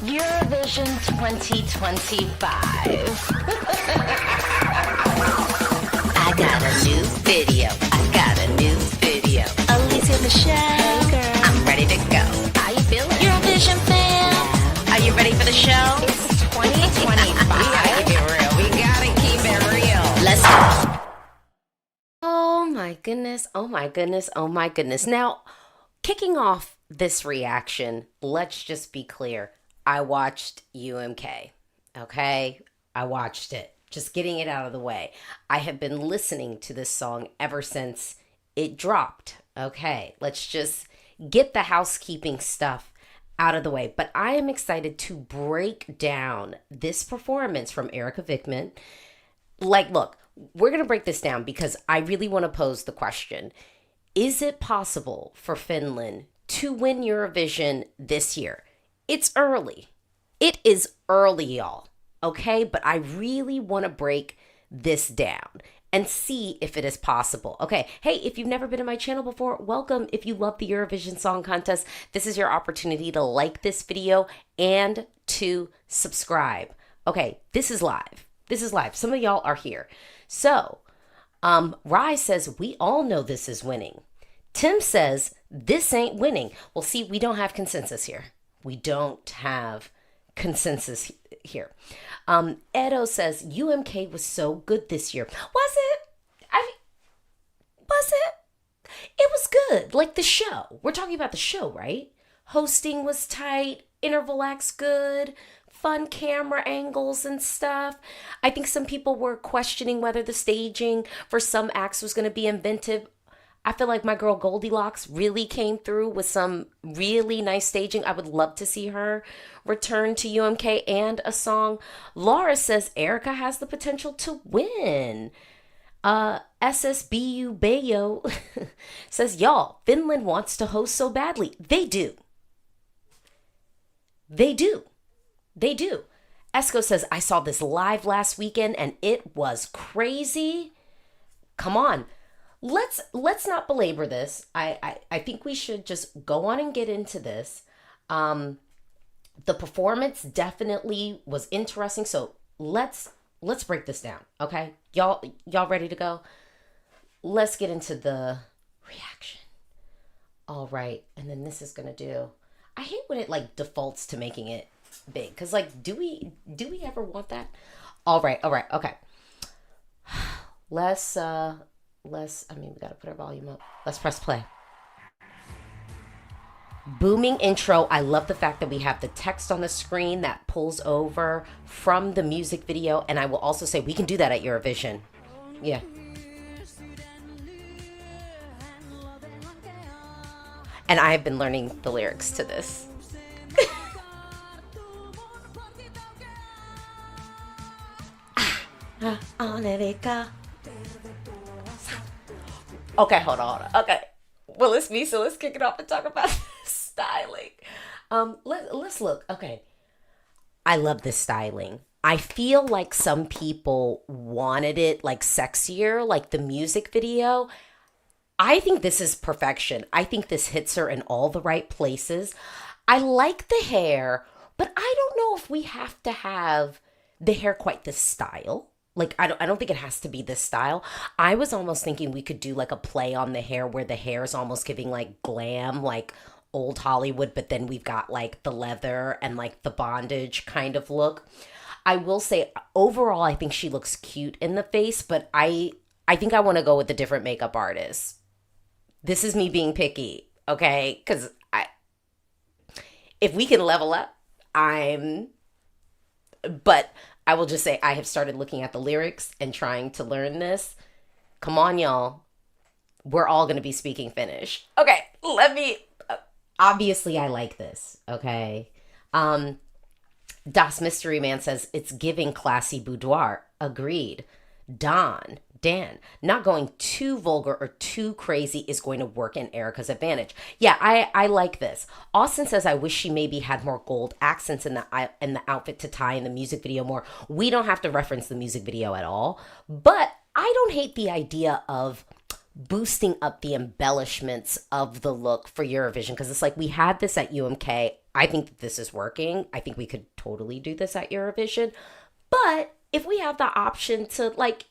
Eurovision 2025. I got a new video. Alesia Michelle. Hey girl. I'm ready to go. How you feeling? Eurovision fan. Yeah. Are you ready for the show? It's 2025. We gotta keep it real. Let's go. Oh my goodness. Now, kicking off this reaction, let's just be clear. I watched UMK, okay? I watched it. Just getting it out of the way. I have been listening to this song ever since it dropped, okay? Let's just get the housekeeping stuff out of the way. But I am excited to break down this performance from Erika Vikman. Look, we're going to break this down because I really want to pose the question. Is it possible for Finland to win Eurovision this year? It's early. It is early, y'all. Okay? But I really want to break this down and see if it is possible. Okay. Hey, if you've never been to my channel before, welcome. If you love the Eurovision Song Contest, this is your opportunity to like this video and to subscribe. Okay. This is live. Some of y'all are here. So, Rye says, we all know this is winning. Tim says, this ain't winning. Well, see, we don't have consensus here. Edo says, UMK was so good this year. Was it? Was it? It was good. Like the show. We're talking about the show, right? Hosting was tight. Interval acts good. Fun camera angles and stuff. I think some people were questioning whether the staging for some acts was going to be inventive. I feel like my girl Goldilocks really came through with some really nice staging. I would love to see her return to UMK and a song. Laura says Erika has the potential to win. SSBU Bayo says, y'all, Finland wants to host so badly. They do. Esco says, I saw this live last weekend and it was crazy. Come on. Let's not belabor this. I think we should just go on and get into this. The performance definitely was interesting. So let's break this down. Okay. Y'all ready to go? Let's get into the reaction. All right. And then this is going to do, I hate when it defaults to making it big. Cause do we ever want that? All right. Okay. We got to put our volume up. Let's press play. Booming intro. I love the fact that we have the text on the screen that pulls over from the music video. And I will also say we can do that at Eurovision. Yeah. And I have been learning the lyrics to this. On Erika. Okay, hold on. Okay. Well, it's me, so let's kick it off and talk about styling. Let's look. Okay. I love this styling. I feel like some people wanted it sexier, like the music video. I think this is perfection. I think this hits her in all the right places. I like the hair, but I don't know if we have to have the hair quite this style. I don't think it has to be this style. I was almost thinking we could do a play on the hair where the hair is almost giving glam, old Hollywood, but then we've got the leather and the bondage kind of look. I will say overall, I think she looks cute in the face, but I think I want to go with a different makeup artist. This is me being picky, okay? Because if we can level up, but I will just say I have started looking at the lyrics and trying to learn this. Come on, y'all. We're all going to be speaking Finnish. Okay, obviously I like this, okay? Das Mystery Man says, it's giving classy boudoir. Agreed. Dan, not going too vulgar or too crazy is going to work in Erika's advantage. Yeah, I like this. Austin says, I wish she maybe had more gold accents in the outfit to tie in the music video more. We don't have to reference the music video at all, but I don't hate the idea of boosting up the embellishments of the look for Eurovision, because it's we had this at UMK. I think that this is working. I think we could totally do this at Eurovision. But if we have the option to, like,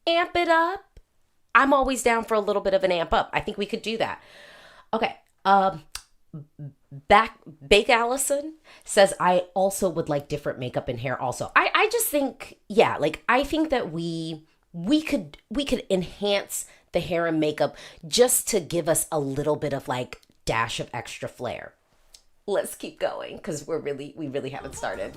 amp it up, I'm always down for a little bit of an amp up. I think we could do that. Okay. Bake Allison says, I also would like different makeup and hair also. I just think, yeah, like, I think that we could enhance the hair and makeup just to give us a little bit of, like, dash of extra flair. Let's keep going because we really haven't started.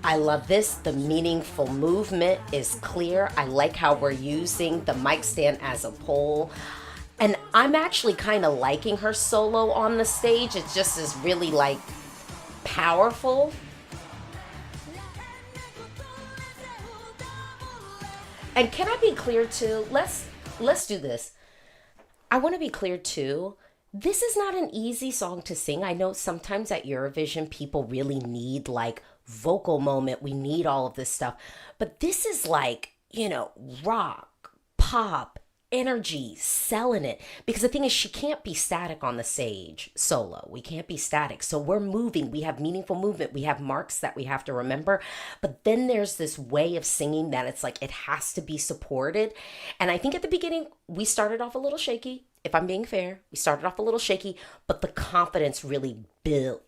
I love this. The meaningful movement is clear. I like how we're using the mic stand as a pole. And I'm actually kind of liking her solo on the stage. It just is really, like, powerful. And can I be clear too? Let's do this. I want to be clear too. This is not an easy song to sing. I know sometimes at Eurovision people really need, like, vocal moment. We need all of this stuff. But this is like, rock, pop, energy, selling it. Because the thing is, she can't be static on the stage solo. We can't be static. So we're moving. We have meaningful movement. We have marks that we have to remember. But then there's this way of singing that it's like it has to be supported. And I think at the beginning, we started off a little shaky. If I'm being fair, we started off a little shaky, but the confidence really built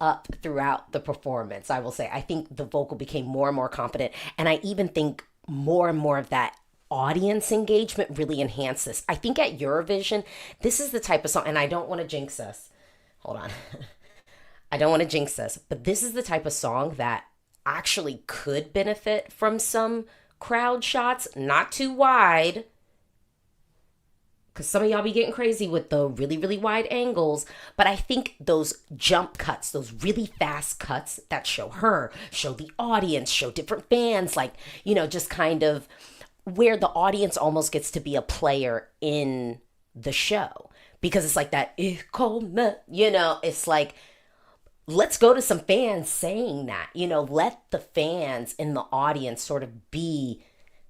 up throughout the performance. I will say, I think the vocal became more and more confident, and I even think more and more of that audience engagement really enhanced this. I think at Eurovision, this is the type of song, and I don't want to jinx us. Hold on. I don't want to jinx us, but this is the type of song that actually could benefit from some crowd shots, not too wide, because some of y'all be getting crazy with the really, really wide angles. But I think those jump cuts, those really fast cuts that show her, show the audience, show different fans, like, just kind of where the audience almost gets to be a player in the show. Because it's like that, it's like, let's go to some fans saying that, let the fans in the audience sort of be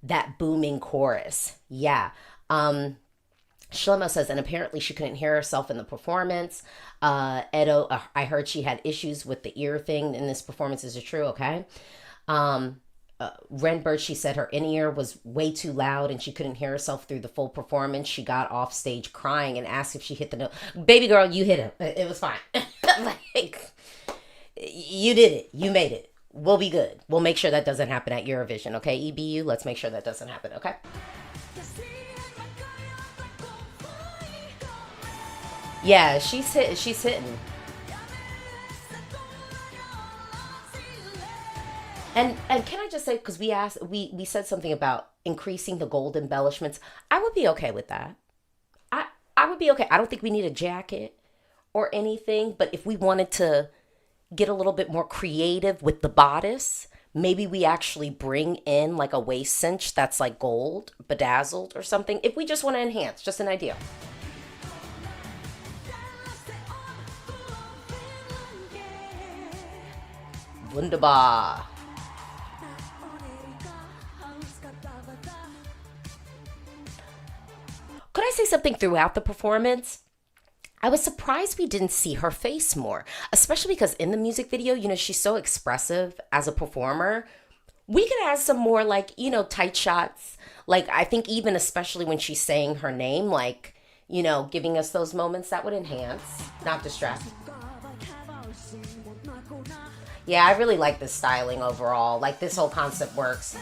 that booming chorus. Yeah. Shlomo says, and apparently she couldn't hear herself in the performance. Edo, I heard she had issues with the ear thing in this performance. Is it true? Okay. Renbird, she said her in-ear was way too loud and she couldn't hear herself through the full performance. She got off stage crying and asked if she hit the note. Baby girl, you hit it. It was fine. Like, you did it. You made it. We'll be good. We'll make sure that doesn't happen at Eurovision. Okay, EBU? Let's make sure that doesn't happen. Okay? Yeah, she's hitting. And can I just say, because we said something about increasing the gold embellishments, I would be okay with that. I would be okay. I don't think we need a jacket or anything, but if we wanted to get a little bit more creative with the bodice, maybe we actually bring in like a waist cinch that's like gold, bedazzled or something. If we just want to enhance, just an idea. Wunderbar. Could I say something throughout the performance? I was surprised we didn't see her face more, especially because in the music video, she's so expressive as a performer. We could add some more like, tight shots. Like, I think even especially when she's saying her name, like, giving us those moments that would enhance, not distract. Yeah, I really like this styling overall. Like, this whole concept works.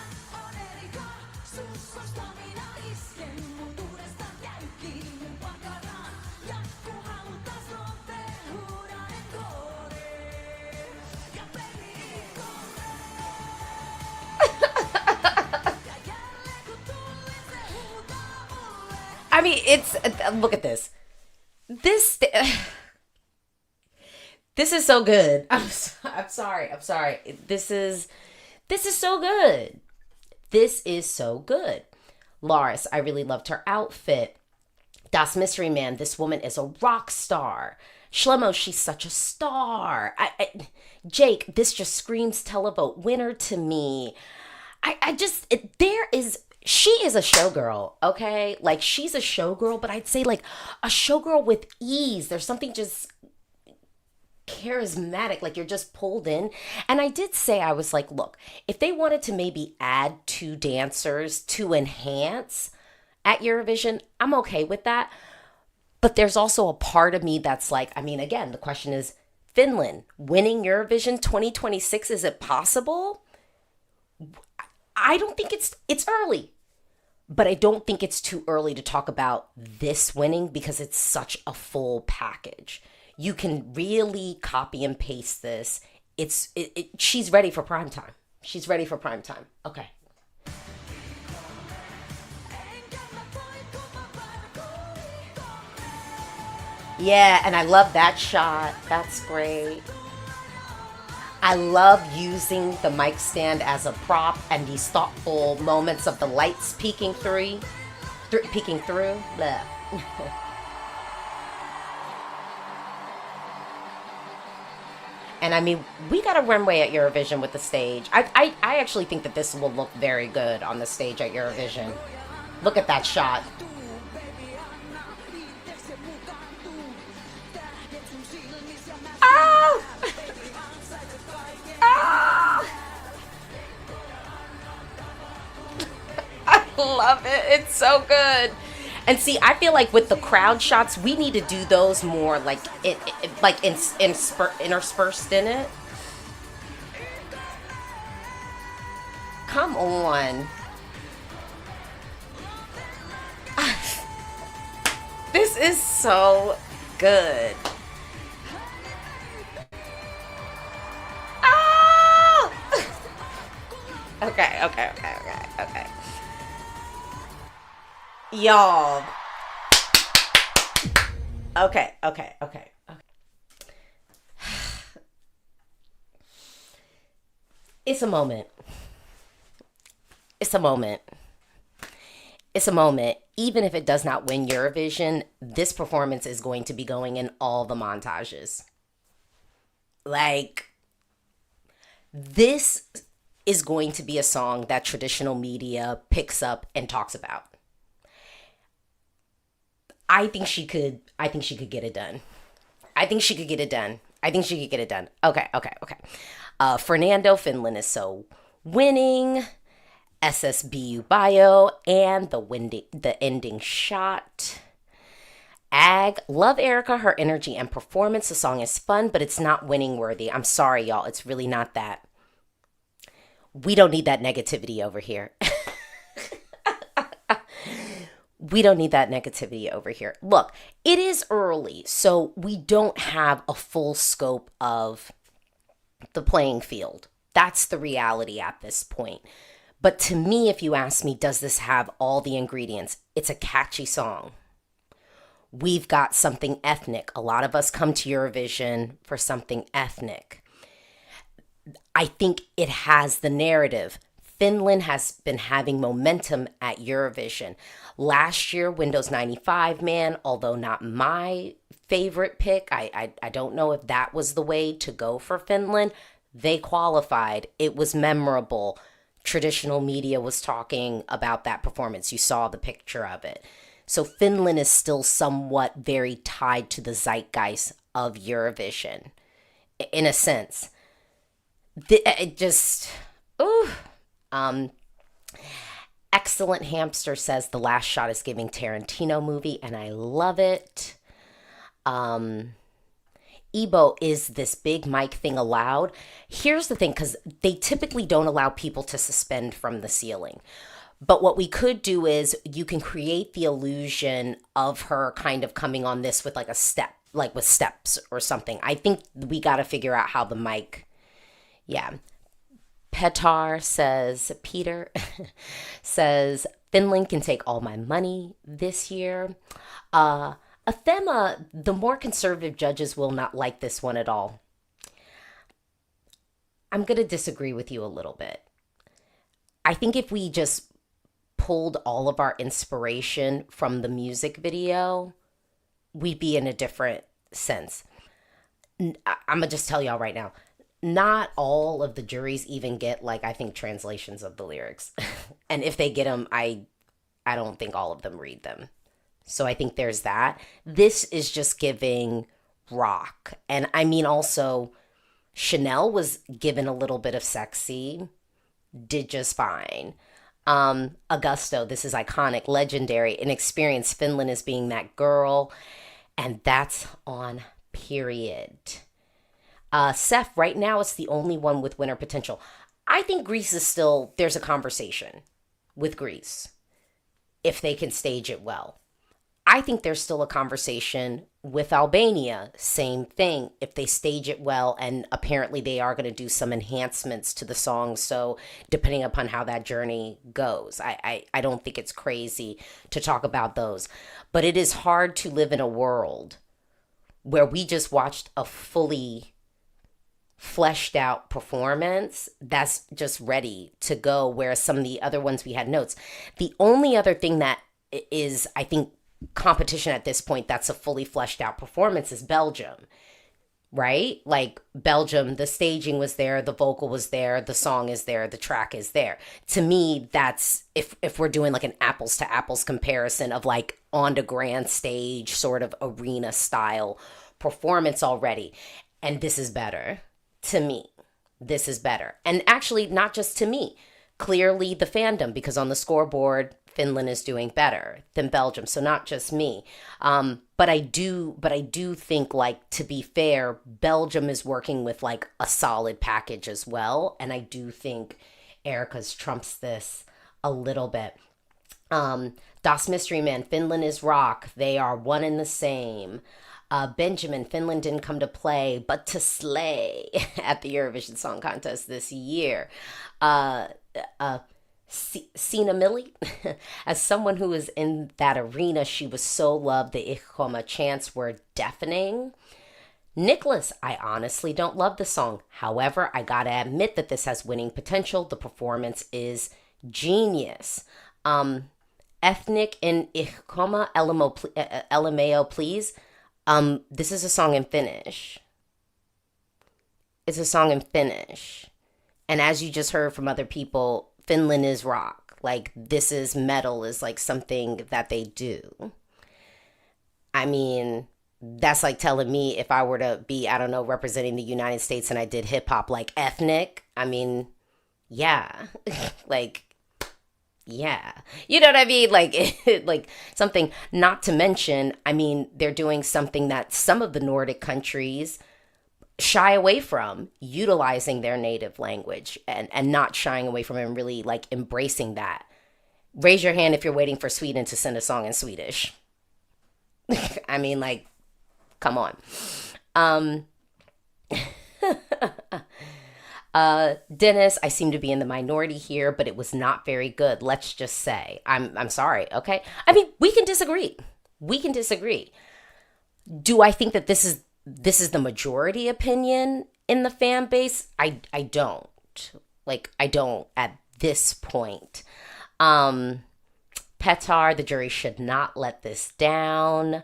I mean, look at this. This is so good. I'm sorry. This is so good. This is so good. Loris, I really loved her outfit. Das Mystery Man, this woman is a rock star. Shlomo, she's such a star. Jake, this just screams televote winner to me. She is a showgirl, okay? Like, she's a showgirl, but I'd say like a showgirl with ease. There's something just charismatic, like you're just pulled in. And I did say, I was like, look, if they wanted to maybe add two dancers to enhance at Eurovision, I'm okay with that. But there's also a part of me that's like, I mean, again, the question is, Finland winning Eurovision 2026, is it possible? I don't think it's early, but I don't think it's too early to talk about this winning because it's such a full package. You can really copy and paste this. She's ready for prime time. She's ready for prime time. Okay. Yeah, and I love that shot. That's great. I love using the mic stand as a prop and these thoughtful moments of the lights peeking through. Blah. And I mean, we got a runway at Eurovision with the stage. I actually think that this will look very good on the stage at Eurovision. Look at that shot. Oh! Oh! I love it. It's so good. And see, I feel like with the crowd shots, we need to do those more like interspersed in it. Come on. This is so good. Ah! Okay. Y'all. Okay. It's a moment. Even if it does not win Eurovision, this performance is going to be going in all the montages. Like, this is going to be a song that traditional media picks up and talks about. I think she could get it done. Okay. Fernando, Finland is so winning. SSBU bio and the ending shot. Ag, love Erika, her energy and performance. The song is fun, but it's not winning worthy. I'm sorry, y'all. It's really not that. We don't need that negativity over here. We don't need that negativity over here. Look, it is early, so we don't have a full scope of the playing field. That's the reality at this point. But to me, if you ask me, does this have all the ingredients? It's a catchy song. We've got something ethnic. A lot of us come to Eurovision for something ethnic. I think it has the narrative. Finland has been having momentum at Eurovision. Last year, Windows 95, man, although not my favorite pick, I don't know if that was the way to go for Finland. They qualified. It was memorable. Traditional media was talking about that performance. You saw the picture of it. So Finland is still somewhat very tied to the zeitgeist of Eurovision, in a sense. Excellent Hamster says the last shot is giving Tarantino movie, and I love it. Ebo, is this big mic thing allowed? Here's the thing, because they typically don't allow people to suspend from the ceiling. But what we could do is you can create the illusion of her kind of coming on this with like a step, like with steps or something. I think we got to figure out how the mic, yeah. Peter says, Finland can take all my money this year. Athema, the more conservative judges will not like this one at all. I'm going to disagree with you a little bit. I think if we just pulled all of our inspiration from the music video, we'd be in a different sense. I'm gonna just tell y'all right now, not all of the juries even get, like, I think, translations of the lyrics. And if they get them, I don't think all of them read them. So I think there's that. This is just giving rock. And I mean, also, Chanel was given a little bit of sexy, did just fine. Augusto, this is iconic, legendary, inexperienced. Finland is being that girl. And that's on period. Seth, right now it's the only one with winner potential. I think Greece is still, there's a conversation with Greece if they can stage it well. I think there's still a conversation with Albania. Same thing. If they stage it well, and apparently they are going to do some enhancements to the song. So depending upon how that journey goes, I don't think it's crazy to talk about those. But it is hard to live in a world where we just watched a fully fleshed out performance that's just ready to go, whereas some of the other ones we had notes. The only other thing that is, I think, competition at this point that's a fully fleshed out performance is Belgium, right? Like, Belgium, the staging was there, the vocal was there, the song is there, the track is there. To me, that's, if we're doing like an apples to apples comparison of like on the grand stage sort of arena style performance already. And this is better. To me, this is better. And actually, not just to me, clearly the fandom, because on the scoreboard, Finland is doing better than Belgium. So not just me. But I do think, like, to be fair, Belgium is working with like a solid package as well. And I do think Erika's trumps this a little bit. Das Mystery Man, Finland is rock. They are one and the same. Benjamin, Finland didn't come to play, but to slay at the Eurovision Song Contest this year. Sina Millie, as someone who was in that arena, she was so loved. The Ich Komme chants were deafening. Nicholas, I honestly don't love the song. However, I gotta admit that this has winning potential. The performance is genius. Ethnic in Ich Komme, LMAO, please. This is a song in Finnish. It's a song in Finnish. And as you just heard from other people, Finland is rock. Like, this is metal, is like something that they do. I mean, that's like telling me if I were to be, I don't know, representing the United States and I did hip hop, like ethnic. I mean, yeah. Like, yeah. You know what I mean? Like, like something, not to mention, I mean, they're doing something that some of the Nordic countries shy away from, utilizing their native language and not shying away from it and really like embracing that. Raise your hand if you're waiting for Sweden to send a song in Swedish. I mean, like, come on. Dennis, I seem to be in the minority here, but it was not very good. Let's just say, I'm sorry. Okay. I mean, we can disagree. Do I think that this is the majority opinion in the fan base? I don't. Like, I don't at this point. Petar, the jury should not let this down.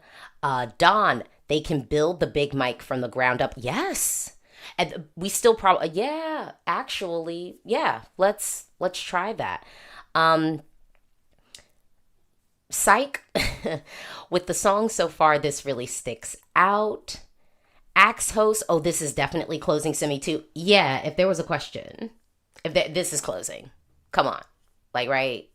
Don, they can build the big mic from the ground up. Yes. And we still probably, yeah, actually, yeah, let's try that. Psych, with the song so far, this really sticks out. Axe host, oh, this is definitely closing semi too. Yeah, if there was a question, this is closing. Come on. Like, right.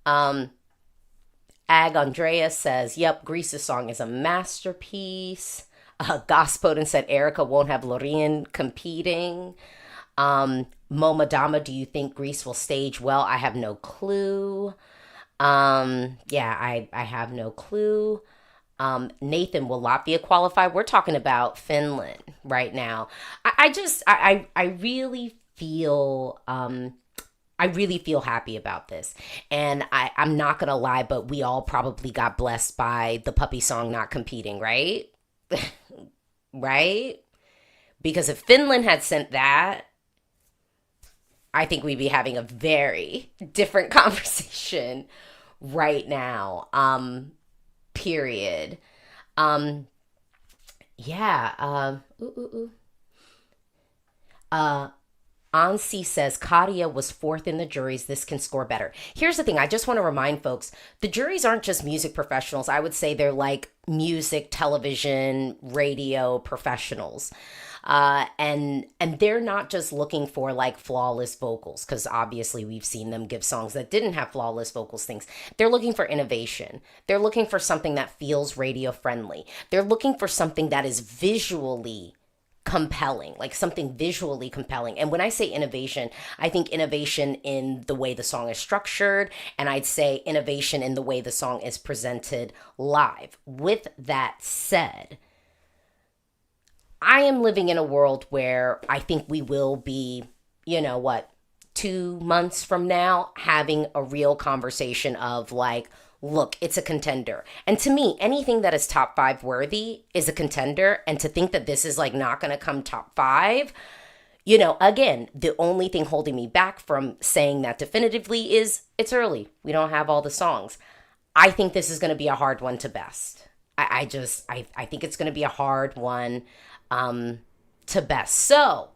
Ag Andrea says, yep, Greece's song is a masterpiece. Gospodin said Erika won't have Loreen competing. Momadama, do you think Greece will stage well? I have no clue. Yeah, I have no clue. Nathan, will Latvia qualify? We're talking about Finland right now. I really feel happy about this. And I'm not going to lie, but we all probably got blessed by the puppy song not competing, right? Right? Because if Finland had sent that, I think we'd be having a very different conversation right now. Period. Yeah. Ansi says Käärijä was fourth in the juries. This can score better. Here's the thing. I just want to remind folks, the juries aren't just music professionals. I would say they're like music, television, radio professionals. And they're not just looking for like flawless vocals, because obviously we've seen them give songs that didn't have flawless vocals things. They're looking for innovation. They're looking for something that feels radio friendly. They're looking for something that is visually compelling, like something visually compelling. And when I say innovation, I think innovation in the way the song is structured, and I'd say innovation in the way the song is presented live. With that said, I am living in a world where I think we will be, 2 months from now, having a real conversation of like, look, it's a contender. And to me, anything that is top 5 worthy is a contender. And to think that this is like not going to come top 5, again, the only thing holding me back from saying that definitively is it's early. We don't have all the songs. I think this is going to be a hard one to best. I think it's going to be a hard one to best. So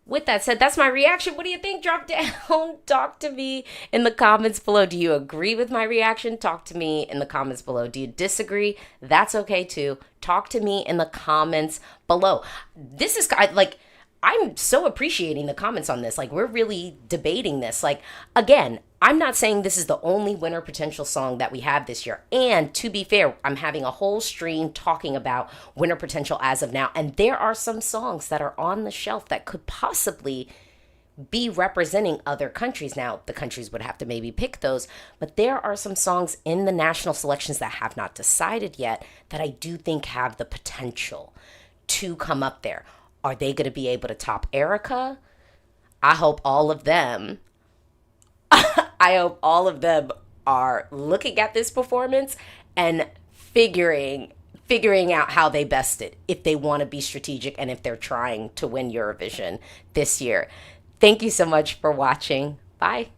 with that said, that's my reaction. What do you think? Drop down. Talk to me in the comments below. Do you agree with my reaction? Talk to me in the comments below. Do you disagree? That's okay too. Talk to me in the comments below. This is like, I'm so appreciating the comments on this. Like, we're really debating this. Like, again, I'm not saying this is the only winner potential song that we have this year. And to be fair, I'm having a whole stream talking about winner potential as of now. And there are some songs that are on the shelf that could possibly be representing other countries. Now, the countries would have to maybe pick those, but there are some songs in the national selections that have not decided yet that I do think have the potential to come up there. Are they going to be able to top Erika? I hope all of them are looking at this performance and figuring out how they best it, if they want to be strategic and if they're trying to win Eurovision this year. Thank you so much for watching. Bye.